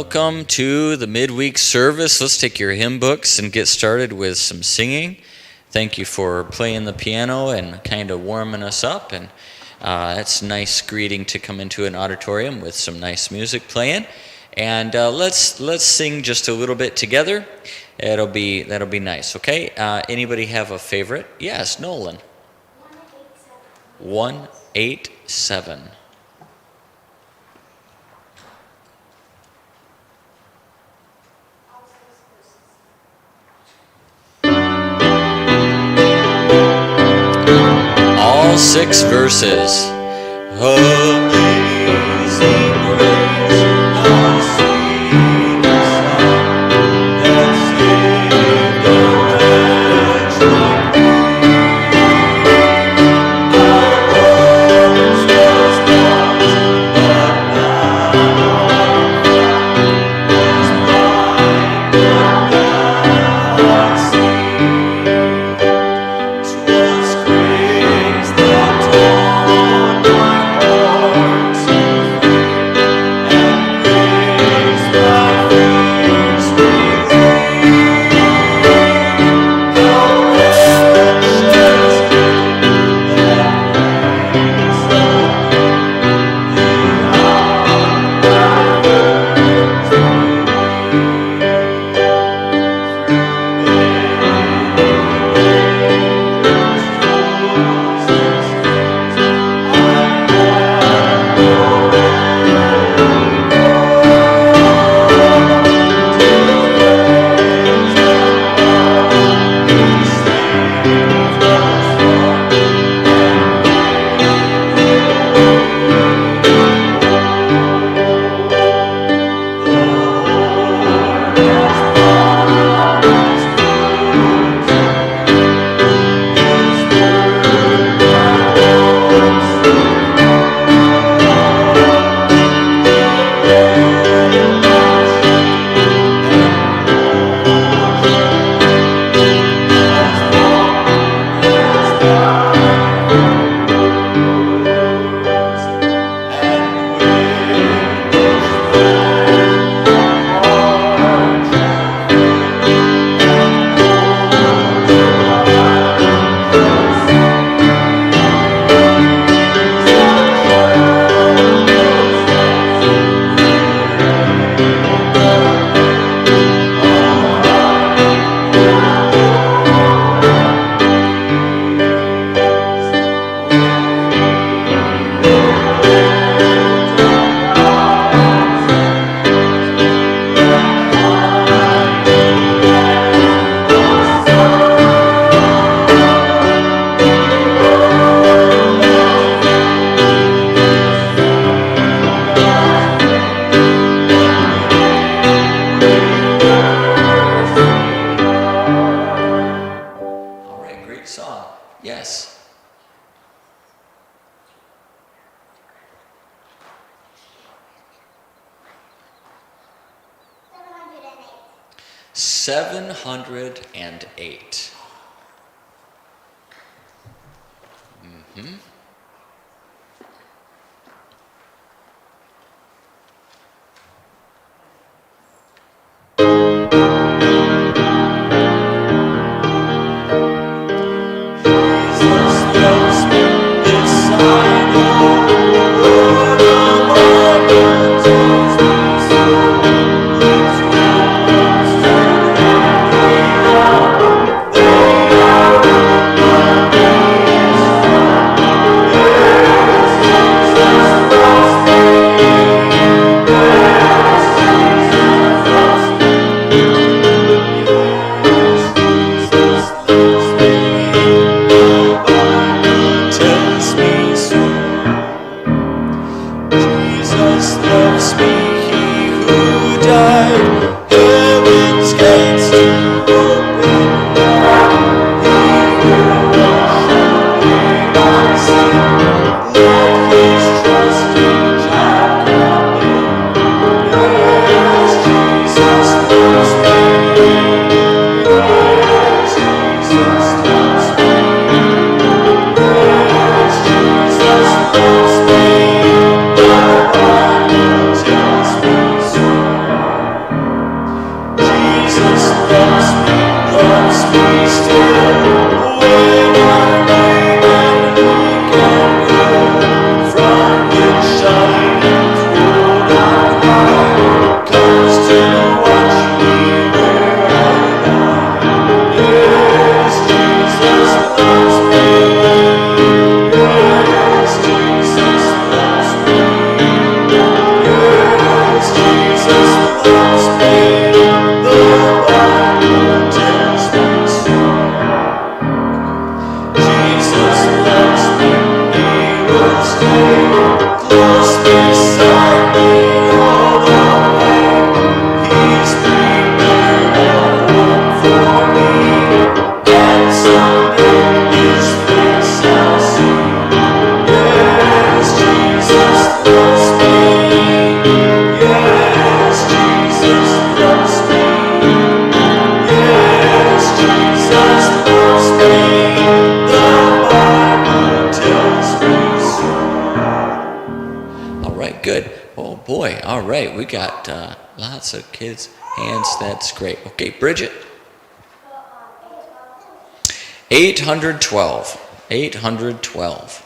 welcome to the midweek service. Let's take your hymn books and get started with some singing. Thank you for playing the piano and kind of warming us up. And it's a nice greeting to come into an auditorium with some nice music playing. And let's sing just a little bit together. That'll be nice. Okay. Anybody have a favorite? Yes, Nolan. 187. All 6 verses. Amazing grace, how sweet the sound that saved a wretch like me. I once was lost, but now I'm found. Was blind, but now I see. 'Twas grace that taught my heart to fear, and grace my fears relieved. How precious did that grace appear the hour I first believed. All right, great song. Yes. 708. Mm-hmm. Jesus loves me, this I know. Lord abundant is my soul. Lift hands to Him, they are abundant. good. Oh boy, all right, we got lots of kids' hands. That's great. Okay, Bridget. 812. 812.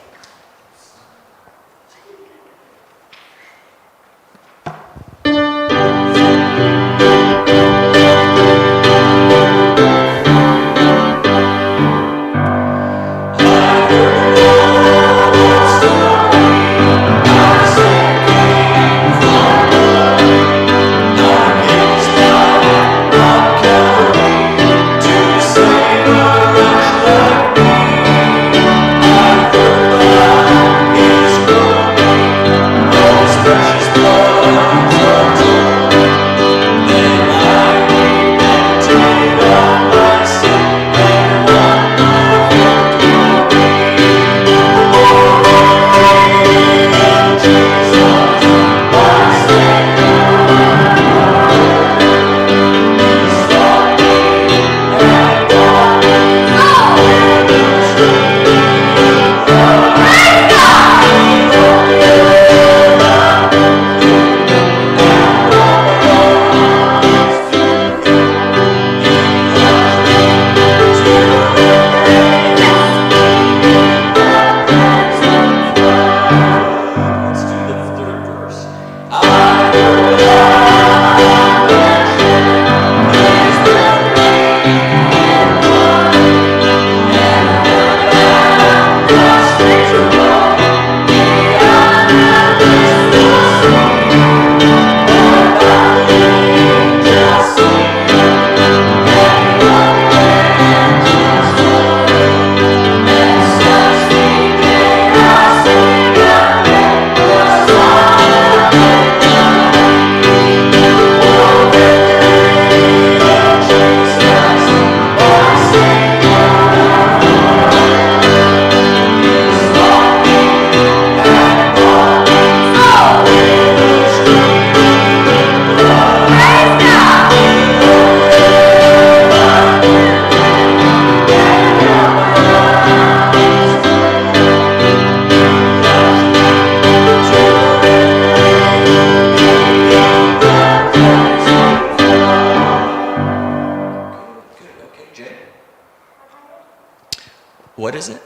What is it?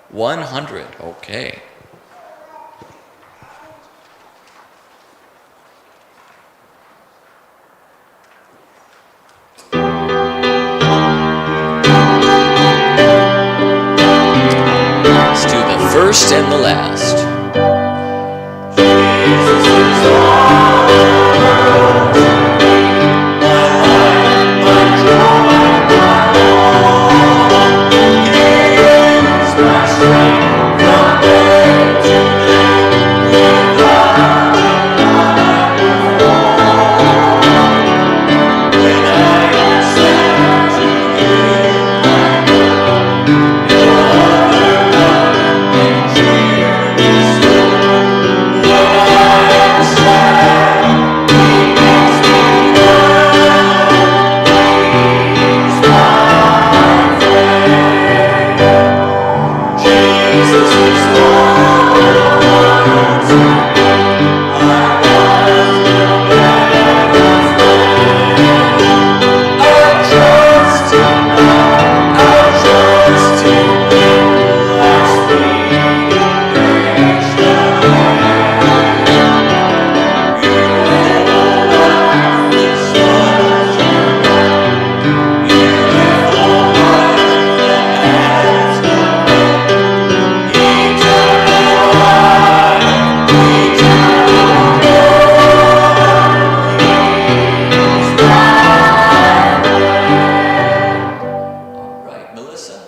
100. Okay. Let's do the first and the last.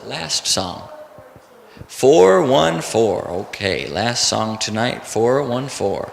Last song. 414. Okay, last song tonight, 414.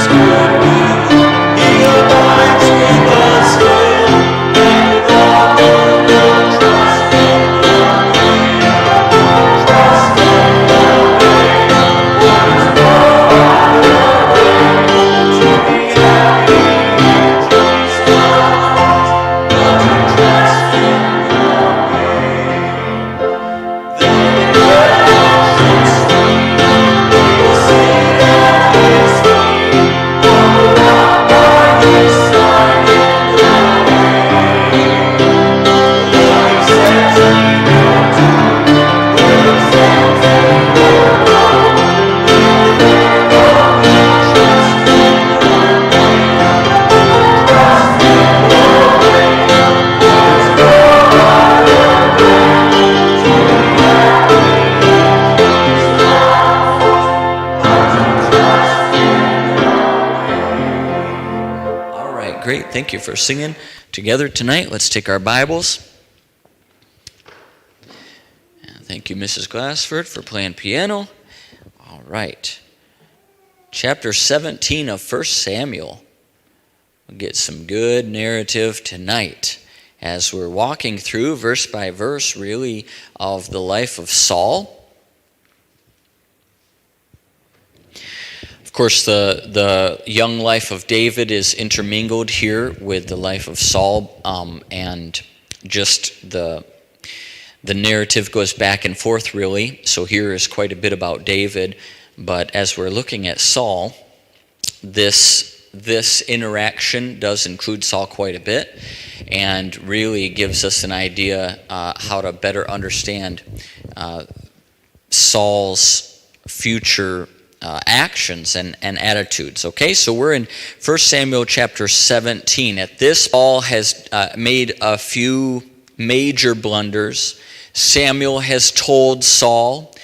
Good great. Thank you for singing together tonight. Let's take our Bibles. And thank you, Mrs. Glassford, for playing piano. All right. Chapter 17 of 1 Samuel. We'll get some good narrative tonight as we're walking through verse by verse, really, of the life of Saul. Of course, the young life of David is intermingled here with the life of Saul, and just the narrative goes back and forth, really. So here is quite a bit about David, but as we're looking at Saul, this interaction does include Saul quite a bit, and really gives us an idea how to better understand Saul's future actions and attitudes. Okay, so we're in 1 Samuel chapter 17. At this, Saul has made a few major blunders. Samuel has told Saul,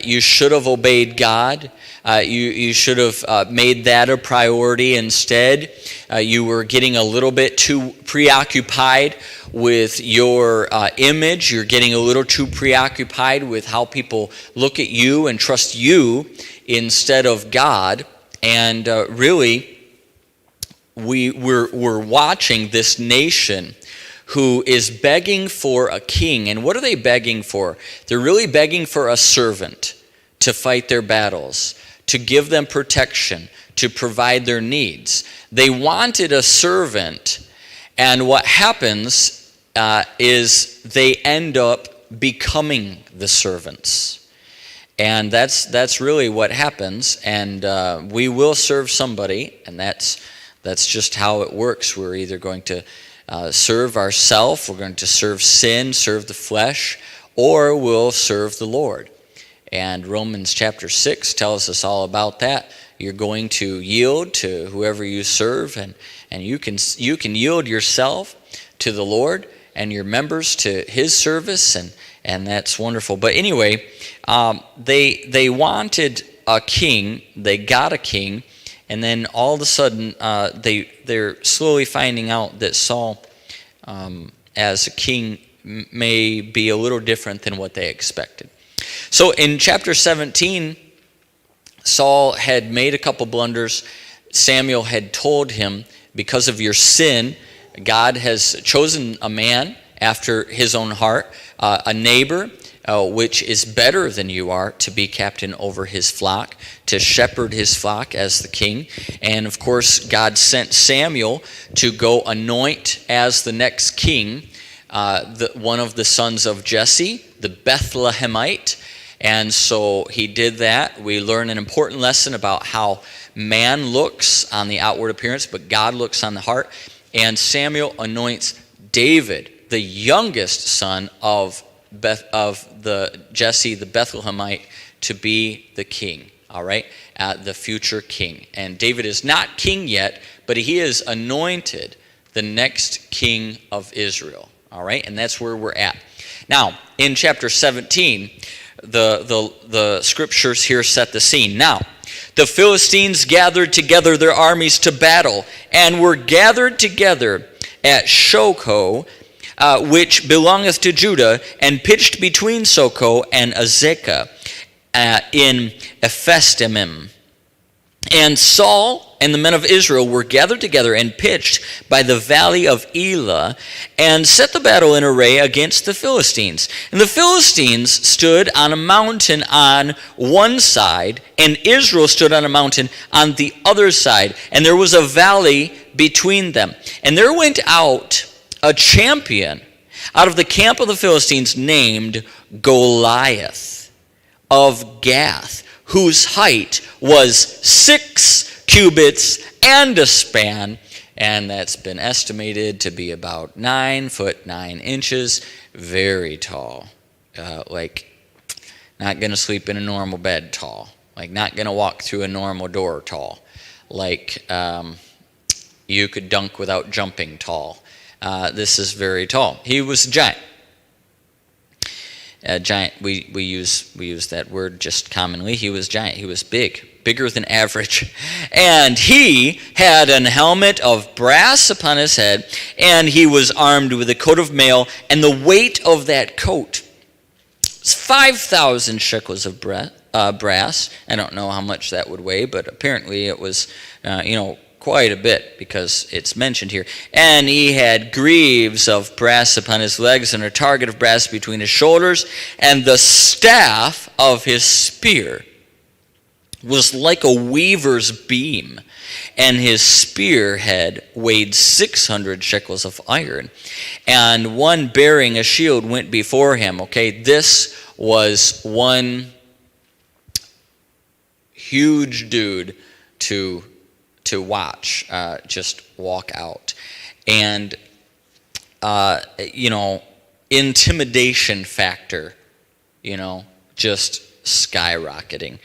you should have obeyed God. You should have made that a priority instead. You were getting a little bit too preoccupied with your image. You're getting a little too preoccupied with how people look at you and trust you instead of God. And really, we're watching this nation who is begging for a king. And what are they begging for? They're really begging for a servant to fight their battles, to give them protection, to provide their needs. They wanted a servant, and what happens is they end up becoming the servants. And that's really what happens, and we will serve somebody, and that's just how it works. We're either going to serve ourselves, we're going to serve sin, serve the flesh, or we'll serve the Lord. And Romans chapter 6 tells us all about that. You're going to yield to whoever you serve, and you can yield yourself to the Lord and your members to his service, and that's wonderful. But anyway, they wanted a king, they got a king, and then all of a sudden they're slowly finding out that Saul as a king may be a little different than what they expected. So in chapter 17, Saul had made a couple blunders. Samuel had told him, because of your sin, God has chosen a man after his own heart, a neighbor, which is better than you are, to be captain over his flock, to shepherd his flock as the king. And of course, God sent Samuel to go anoint as the next king one of the sons of Jesse, the Bethlehemite. And so he did that. We learn an important lesson about how man looks on the outward appearance, but God looks on the heart. And Samuel anoints David, the youngest son of Jesse, the Bethlehemite, to be the king. All right, the future king. And David is not king yet, but he is anointed the next king of Israel. All right, and that's where we're at. Now, in chapter 17, the scriptures here set the scene. Now, the Philistines gathered together their armies to battle, and were gathered together at Shochoh, which belongeth to Judah, and pitched between Socoh and Azekah in Ephesdammim. And Saul and the men of Israel were gathered together and pitched by the valley of Elah, and set the battle in array against the Philistines. And the Philistines stood on a mountain on one side, and Israel stood on a mountain on the other side. And there was a valley between them. And there went out a champion out of the camp of the Philistines named Goliath of Gath, whose height was 6 cubits and a span, and that's been estimated to be about 9 foot 9 inches, very tall. Like, not going to sleep in a normal bed tall. Like, not going to walk through a normal door tall. Like, you could dunk without jumping tall. This is very tall. He was a giant. giant. We use that word just commonly. He was giant. He was bigger than average. And he had an helmet of brass upon his head, and he was armed with a coat of mail, and the weight of that coat was 5,000 shekels of brass. I don't know how much that would weigh, but apparently it was, quite a bit, because it's mentioned here. And he had greaves of brass upon his legs, and a target of brass between his shoulders, and the staff of his spear was like a weaver's beam, and his spear head weighed 600 shekels of iron. And one bearing a shield went before him. Okay, this was one huge dude to watch just walk out. And intimidation factor, just skyrocketing.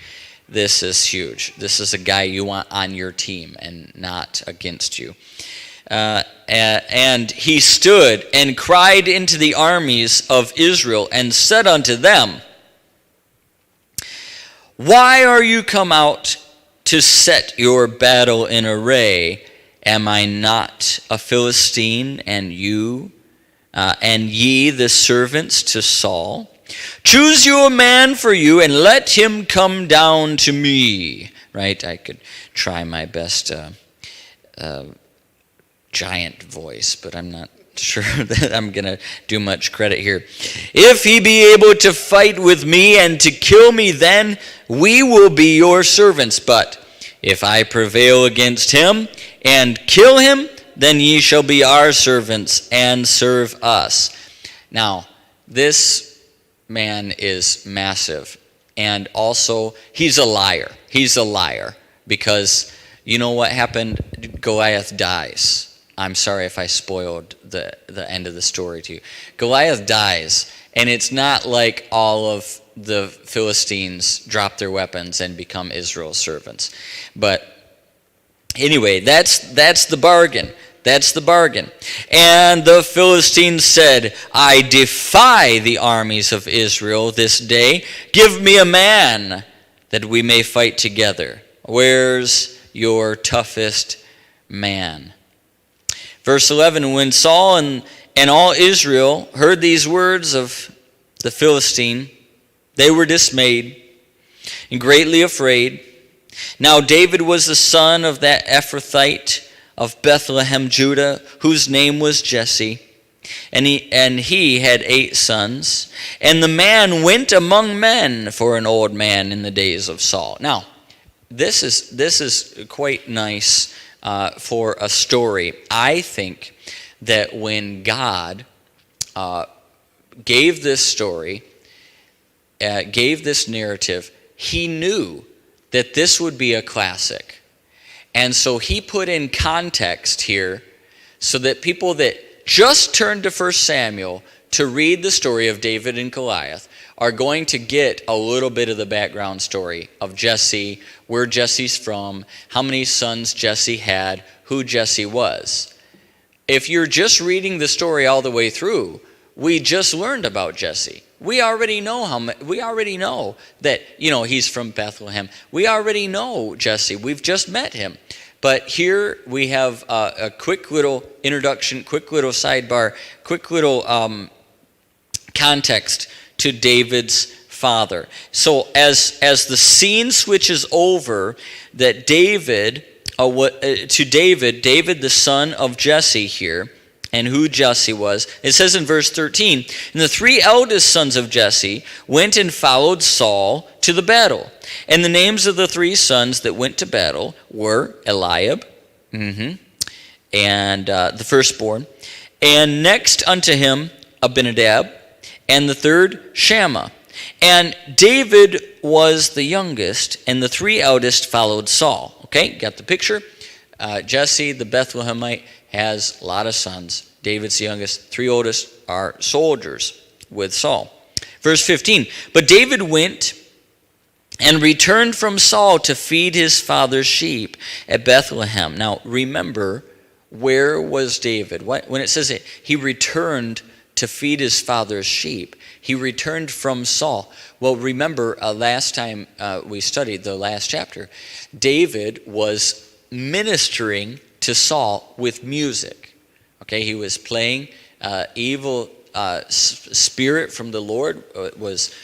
This is huge. This is a guy you want on your team and not against you. And he stood and cried into the armies of Israel and said unto them, Why are you come out to set your battle in array? Am I not a Philistine, and you, and ye the servants to Saul? Choose you a man for you, and let him come down to me. Right? I could try my best giant voice, but I'm not sure that I'm going to do much credit here. If he be able to fight with me and to kill me, then we will be your servants. But if I prevail against him and kill him, then ye shall be our servants and serve us. Now, this man is massive. And also, he's a liar. He's a liar. Because you know what happened? Goliath dies. I'm sorry if I spoiled the end of the story to you. Goliath dies, and it's not like all of the Philistines drop their weapons and become Israel's servants. But anyway, that's the bargain. That's the bargain. And the Philistines said, I defy the armies of Israel this day. Give me a man that we may fight together. Where's your toughest man? Verse 11, when Saul and all Israel heard these words of the Philistine, they were dismayed and greatly afraid. Now David was the son of that Ephrathite of Bethlehem, Judah, whose name was Jesse. And he had 8 sons. And the man went among men for an old man in the days of Saul. Now, this is quite nice for a story. I think that when God gave this story, gave this narrative, he knew that this would be a classic. And so he put in context here so that people that just turned to 1 Samuel to read the story of David and Goliath are going to get a little bit of the background story of Jesse, where Jesse's from, how many sons Jesse had, who Jesse was. If you're just reading the story all the way through, we just learned about Jesse. We already know that, he's from Bethlehem. We already know Jesse. We've just met him. But here we have a quick little introduction, quick little sidebar, quick little context to David's father. So as the scene switches over, that David, David the son of Jesse here, and who Jesse was, it says in verse 13, and the 3 eldest sons of Jesse went and followed Saul to the battle. And the names of the 3 sons that went to battle were Eliab, and the firstborn, and next unto him Abinadab, and the third Shammah. And David was the youngest, and the 3 eldest followed Saul. Okay, got the picture? Jesse, the Bethlehemite, has a lot of sons. David's the youngest. 3 oldest are soldiers with Saul. Verse 15, but David went and returned from Saul to feed his father's sheep at Bethlehem. Now, remember, where was David? When it says he returned to feed his father's sheep. He returned from Saul. Well, remember last time we studied the last chapter, David was ministering to Saul with music. Okay, he was playing evil spirit from the Lord was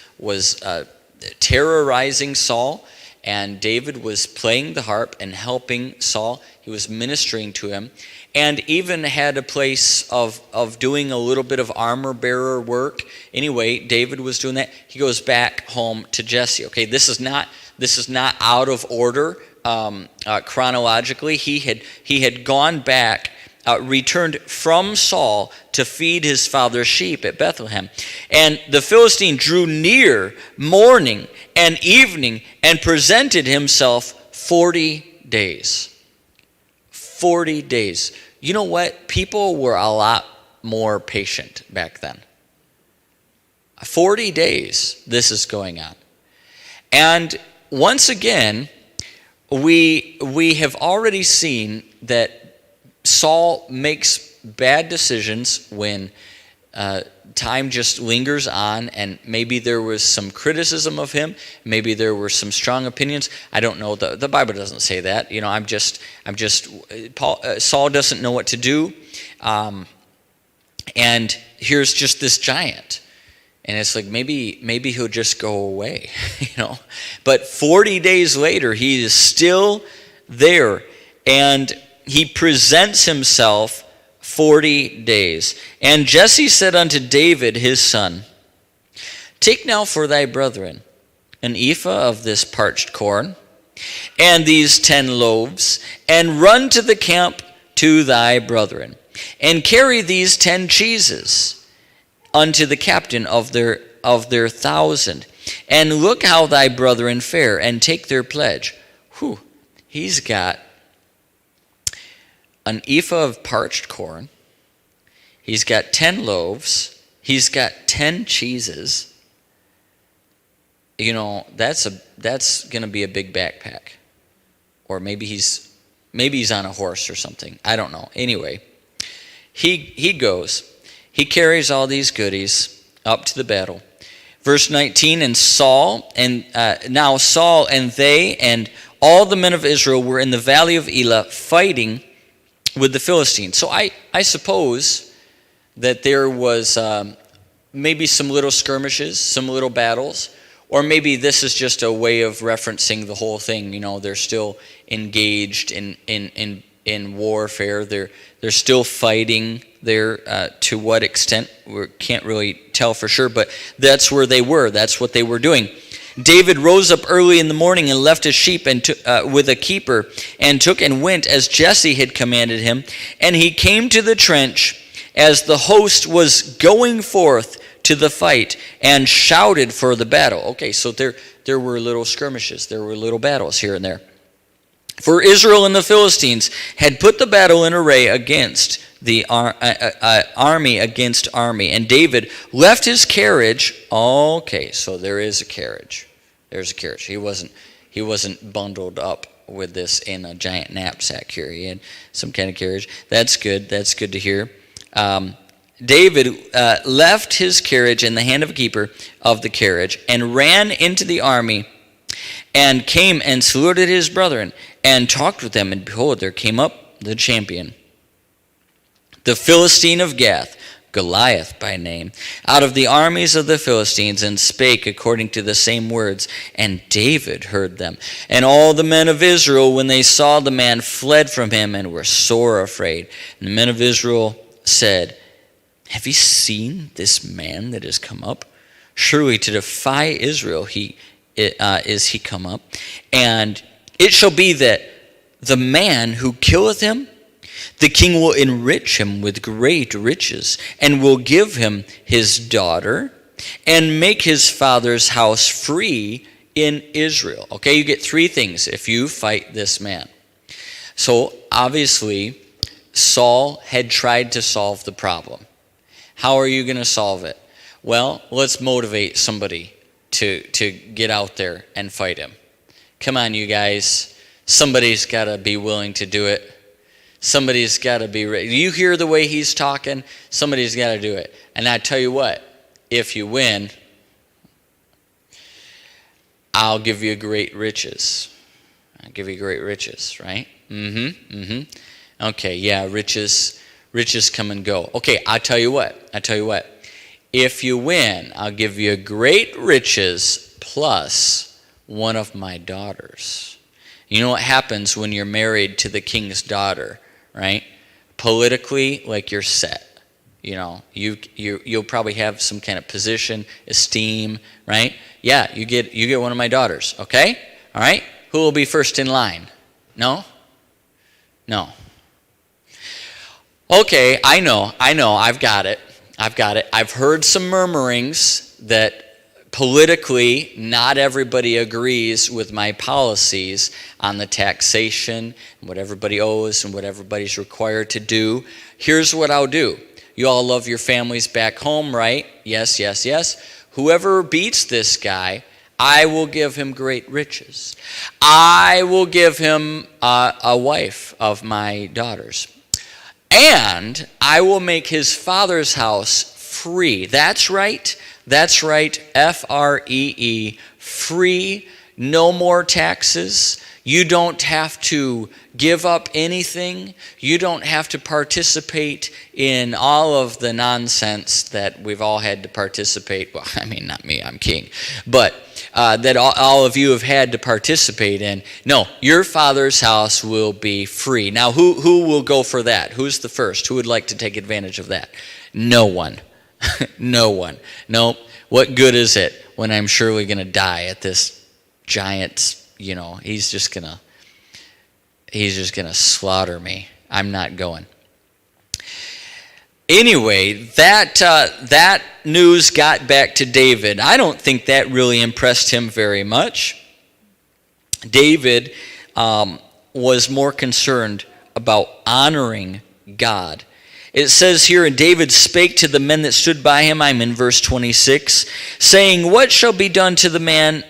terrorizing Saul, and David was playing the harp and helping Saul. He was ministering to him, and even had a place of doing a little bit of armor bearer work. Anyway, David was doing that. He goes back home to Jesse. Okay, this is not out of order chronologically. He had gone back, returned from Saul to feed his father's sheep at Bethlehem. And the Philistine drew near morning and evening and presented himself 40 days. 40 days. You know what? People were a lot more patient back then. 40 days this is going on. And once again, we have already seen that Saul makes bad decisions when time just lingers on, and maybe there was some criticism of him, maybe there were some strong opinions. I don't know. The Bible doesn't say that. You know, Saul doesn't know what to do, and here's just this giant, and it's like maybe he'll just go away, you know. But 40 days later, he is still there, and he presents himself 40 days. And Jesse said unto David his son, take now for thy brethren an ephah of this parched corn, and these 10 loaves, and run to the camp to thy brethren, and carry these 10 cheeses unto the captain of their 1,000, and look how thy brethren fare, and take their pledge. Whew, he's got an ephah of parched corn. He's got 10 loaves. He's got 10 cheeses. You know, that's going to be a big backpack. Or maybe he's on a horse or something. I don't know. Anyway, he goes. He carries all these goodies up to the battle. Verse 19, now Saul and they and all the men of Israel were in the valley of Elah fighting with the Philistines. So I suppose that there was maybe some little skirmishes, some little battles, or maybe this is just a way of referencing the whole thing. You know, they're still engaged in warfare. They're still fighting there. To what extent, we can't really tell for sure, but that's where they were. That's what they were doing. David rose up early in the morning and left his sheep and with a keeper, and took and went as Jesse had commanded him. And he came to the trench as the host was going forth to the fight, and shouted for the battle. Okay, so there were little skirmishes. There were little battles here and there. For Israel and the Philistines had put the battle in array against the army against army. And David left his carriage. Okay, so there is a carriage. There's a carriage. He wasn't bundled up with this in a giant knapsack here. He had some kind of carriage. That's good. That's good to hear. David left his carriage in the hand of a keeper of the carriage, and ran into the army, and came and saluted his brethren, and talked with them. And behold, there came up the champion, the Philistine of Gath, Goliath by name, out of the armies of the Philistines, and spake according to the same words. And David heard them. And all the men of Israel, when they saw the man, fled from him, and were sore afraid. And the men of Israel said, have you seen this man that has come up? Surely to defy Israel is he come up. And it shall be that the man who killeth him, the king will enrich him with great riches, and will give him his daughter, and make his father's house free in Israel. Okay, you get 3 things if you fight this man. So obviously, Saul had tried to solve the problem. How are you going to solve it? Well, let's motivate somebody to get out there and fight him. Come on, you guys. Somebody's got to be willing to do it. Somebody's got to be ready. You hear the way he's talking? Somebody's got to do it. And I tell you what, if you win, I'll give you great riches. I'll give you great riches, right? Okay, yeah, riches come and go. Okay, I'll tell you what. If you win, I'll give you great riches plus one of my daughters. You know what happens when you're married to the king's daughter, right? Politically, like, you're set. You know, you'll probably have some kind of position, esteem, right? Yeah, you get one of my daughters, okay? All right? Who will be first in line? No? Okay, I know, I've got it. I've heard some murmurings that politically not everybody agrees with my policies on the taxation and what everybody owes and what everybody's required to do. Here's what I'll do. You all love your families back home, right? Yes. Whoever beats this guy, I will give him great riches. I will give him a wife of my daughters. And I will make his father's house free. That's right. Free. Free. No more taxes. You don't have to give up anything. You don't have to participate in all of the nonsense that we've all had to participate. Well, I mean, not me, I'm king. But that all of you have had to participate in. No, your father's house will be free. Now, who will go for that? Who's the first? Who would like to take advantage of that? No one. No one. No. What good is it when I'm surely going to die at this giant, he's just going to slaughter me. I'm not going. Anyway, that news got back to David. I don't think that really impressed him very much. David was more concerned about honoring God. It says here, and David spake to the men that stood by him, I'm in verse 26, saying, what shall be done to the man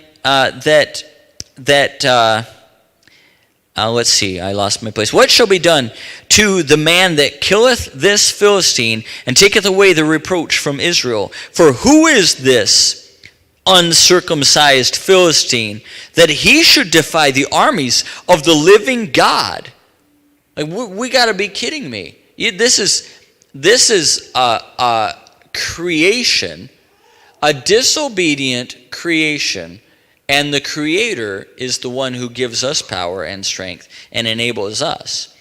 let's see, I lost my place. What shall be done to the man that killeth this Philistine and taketh away the reproach from Israel? For who is this uncircumcised Philistine that he should defy the armies of the living God? Like, we got to be kidding me. This is a creation, a disobedient creation. And the Creator is the one who gives us power and strength and enables us.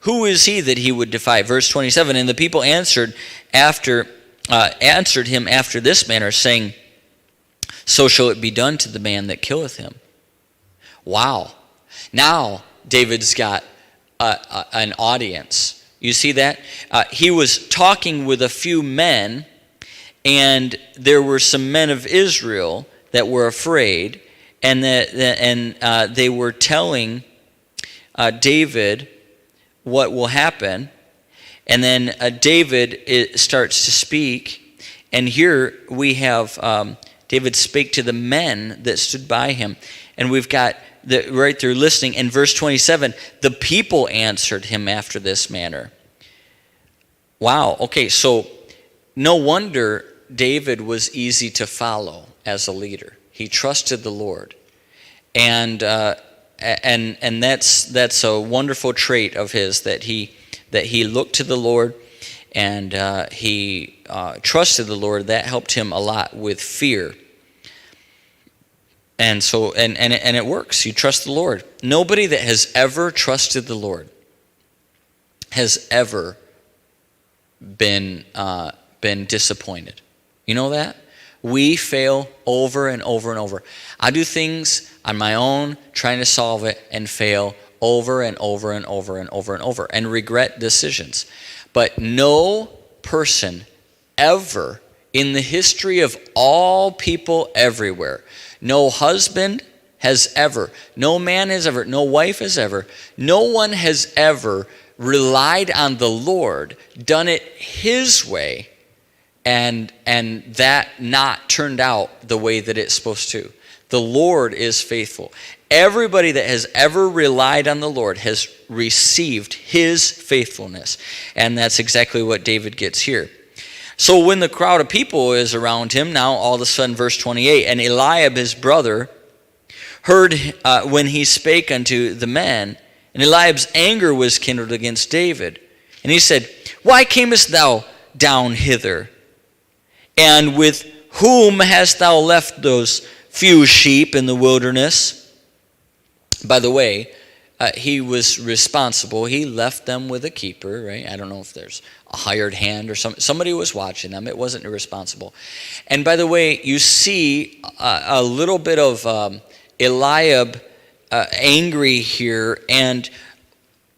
Who is he that he would defy? Verse 27, and the people answered him after this manner, saying, so shall it be done to the man that killeth him. Wow. Now David's got an audience. You see that? He was talking with a few men, and there were some men of Israel that were afraid, and they were telling David what will happen. And then David starts to speak, and here we have David spake to the men that stood by him, and we've got right there listening. In verse 27, the people answered him after this manner. Wow. Okay, so no wonder David was easy to follow as a leader. He trusted the Lord, and that's a wonderful trait of his, that he looked to the Lord and he trusted the Lord. That helped him a lot with fear, and so and it works. You trust the Lord. Nobody that has ever trusted the Lord has ever been disappointed. You know that? We fail over and over and over. I do things on my own, trying to solve it, and fail over and over and over and over and over, and regret decisions. But no person ever in the history of all people everywhere, no husband has ever, no man has ever, no wife has ever, no one has ever relied on the Lord, done it his way, and that not turned out the way that it's supposed to. The Lord is faithful. Everybody that has ever relied on the Lord has received his faithfulness. And that's exactly what David gets here. So when the crowd of people is around him, now all of a sudden, verse 28, and Eliab his brother heard when he spake unto the men, and Eliab's anger was kindled against David. And he said, Why camest thou down hither? And with whom hast thou left those few sheep in the wilderness? By the way, he was responsible. He left them with a keeper, right? I don't know if there's a hired hand or somebody was watching them. It wasn't irresponsible. And by the way, you see a little bit of Eliab angry here, and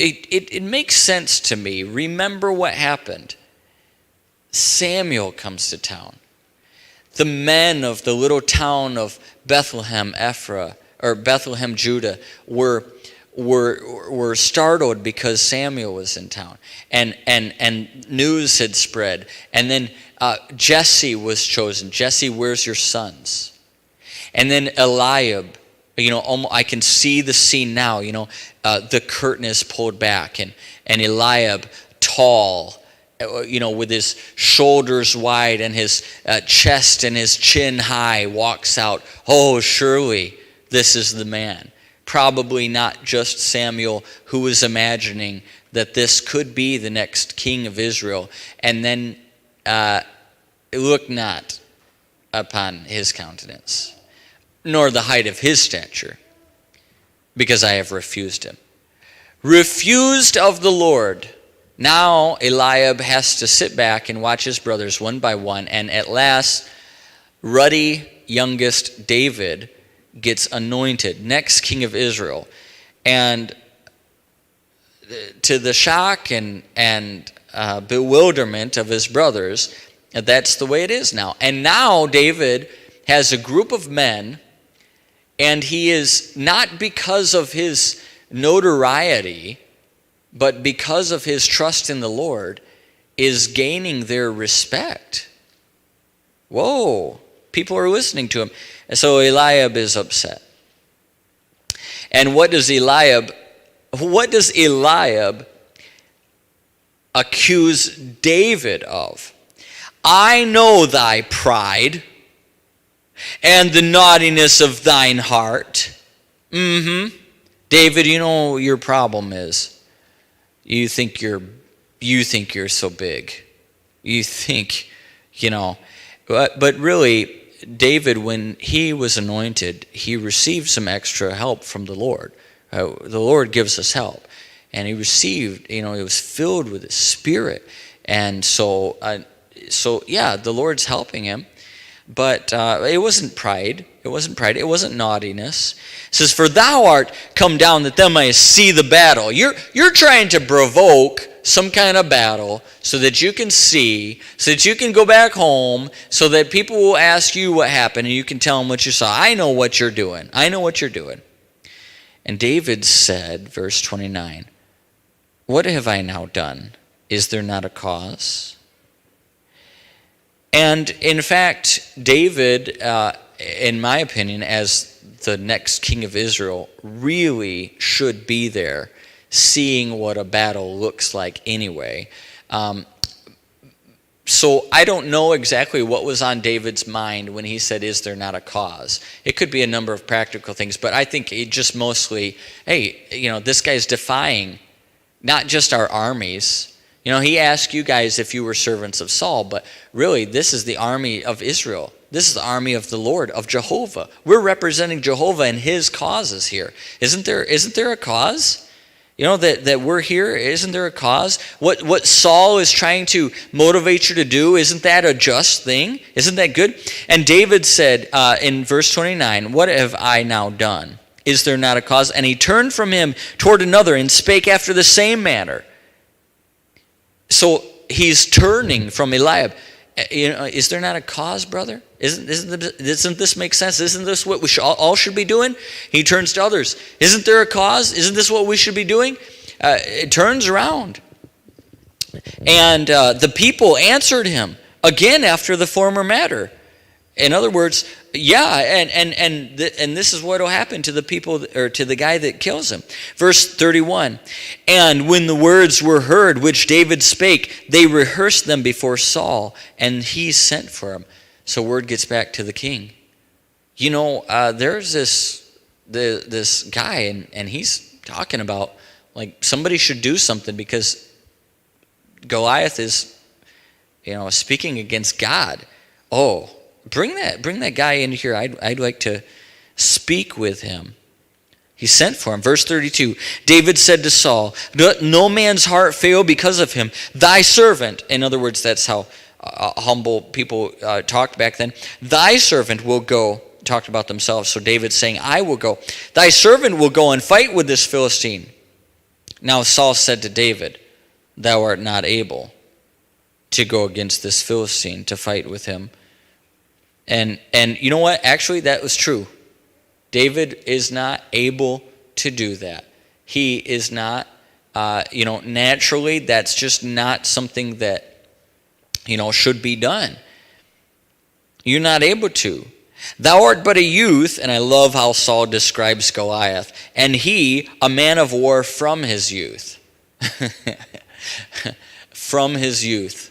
it makes sense to me. Remember what happened. Samuel comes to town. The men of the little town of Bethlehem, Bethlehem, Judah, were startled because Samuel was in town, and news had spread. And then Jesse was chosen. Jesse, where's your sons? And then Eliab. I can see the scene now. The curtain is pulled back, and Eliab, tall, with his shoulders wide and his chest and his chin high, walks out. Oh, surely this is the man. Probably not just Samuel, who was imagining that this could be the next king of Israel. And then look not upon his countenance, nor the height of his stature, because I have refused him. Refused of the Lord. Now Eliab has to sit back and watch his brothers one by one, and at last, ruddy youngest David gets anointed, next king of Israel. And to the shock and bewilderment of his brothers, that's the way it is now. And now David has a group of men, and he is, not because of his notoriety, but because of his trust in the Lord, is gaining their respect. Whoa, people are listening to him. And so Eliab is upset. And what does Eliab accuse David of? I know thy pride and the naughtiness of thine heart. David, your problem is you think you're so big. You think, but really, David, when he was anointed, he received some extra help from the Lord. The Lord gives us help. And he received, he was filled with his Spirit. And so the Lord's helping him. But it wasn't pride. It wasn't naughtiness. It says, for thou art come down that thou mayest see the battle. You're trying to provoke some kind of battle so that you can see, so that you can go back home, so that people will ask you what happened and you can tell them what you saw. I know what you're doing. And David said, verse 29, what have I now done? Is there not a cause? And in fact, David, in my opinion, as the next king of Israel, really should be there seeing what a battle looks like anyway. So I don't know exactly what was on David's mind when he said, is there not a cause? It could be a number of practical things, but I think it just mostly, this guy's defying not just our armies. He asked you guys if you were servants of Saul, but really this is the army of Israel. This is the army of the Lord, of Jehovah. We're representing Jehovah and his causes here. Isn't there a cause? That we're here, isn't there a cause? What Saul is trying to motivate you to do, isn't that a just thing? Isn't that good? And David said in verse 29, what have I now done? Is there not a cause? And he turned from him toward another and spake after the same manner. So he's turning from Eliab. Is there not a cause, brother? Doesn't this make sense? Isn't this what we all should be doing? He turns to others. Isn't there a cause? Isn't this what we should be doing? It turns around. And the people answered him again after the former matter. In other words, Yeah, and this is what will happen to the people, or to the guy that kills him. Verse 31, and when the words were heard which David spake, they rehearsed them before Saul, and he sent for him. So word gets back to the king. There's this guy, and he's talking about, like, somebody should do something because Goliath is, speaking against God. Oh, bring that guy in here. I'd like to speak with him. He sent for him. Verse 32, David said to Saul, no man's heart fail because of him. Thy servant, in other words, that's how humble people talked back then. Thy servant will go, talked about themselves. So David's saying, I will go. Thy servant will go and fight with this Philistine. Now Saul said to David, thou art not able to go against this Philistine to fight with him. And you know what? Actually, that was true. David is not able to do that. He is not, naturally, that's just not something that, should be done. You're not able to. Thou art but a youth, and I love how Saul describes Goliath, and he, a man of war from his youth. From his youth.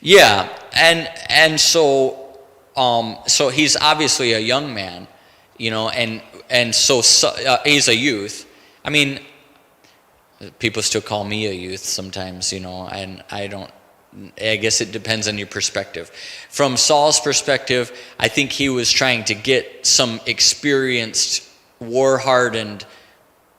Yeah, and so he's obviously a young man, and so he's a youth. I mean, people still call me a youth sometimes, and I guess it depends on your perspective. From Saul's perspective, I think he was trying to get some experienced, war-hardened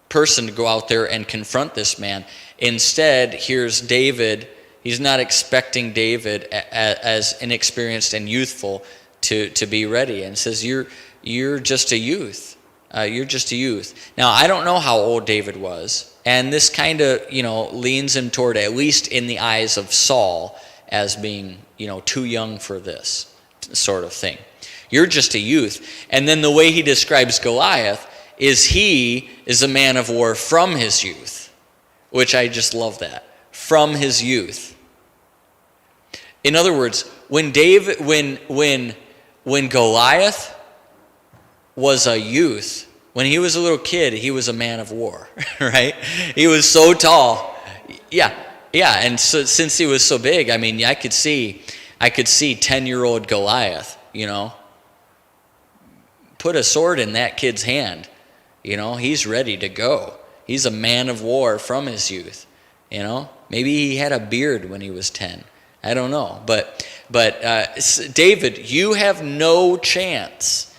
person to go out there and confront this man. Instead, here's David. He's not expecting David as inexperienced and youthful to be ready, and says, you're just a youth. You're just a youth. Now, I don't know how old David was, and this kind of leans him toward, at least in the eyes of Saul, as being too young for this sort of thing. You're just a youth. And then the way he describes Goliath is he is a man of war from his youth, which I just love that. From his youth. In other words, when Goliath was a youth, when he was a little kid, he was a man of war, right? He was so tall. Yeah, and so since he was so big, I mean, I could see 10-year-old Goliath, put a sword in that kid's hand. He's ready to go. He's a man of war from his youth. Maybe he had a beard when he was 10. I don't know. But David, you have no chance